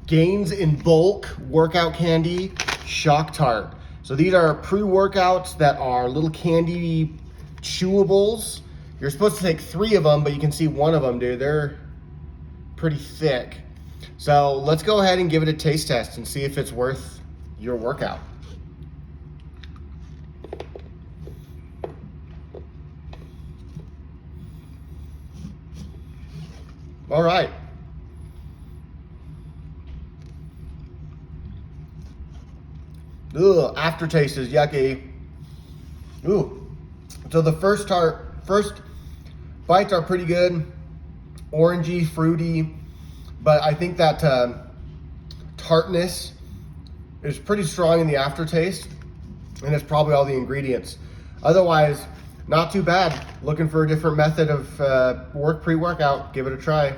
Gains in Bulk workout candy, Shocktart. So these are pre-workouts that are little candy chewables. You're supposed to take 3 of them, but you can see 1 of them, dude. They're pretty thick. So let's go ahead and give it a taste test and see if it's worth your workout. All right. Ugh, aftertaste is yucky. Ooh. So the first bites are pretty good. Orangey, fruity, but I think that tartness is pretty strong in the aftertaste, and it's probably all the ingredients. Otherwise, not too bad. Looking for a different method of pre-workout, give it a try.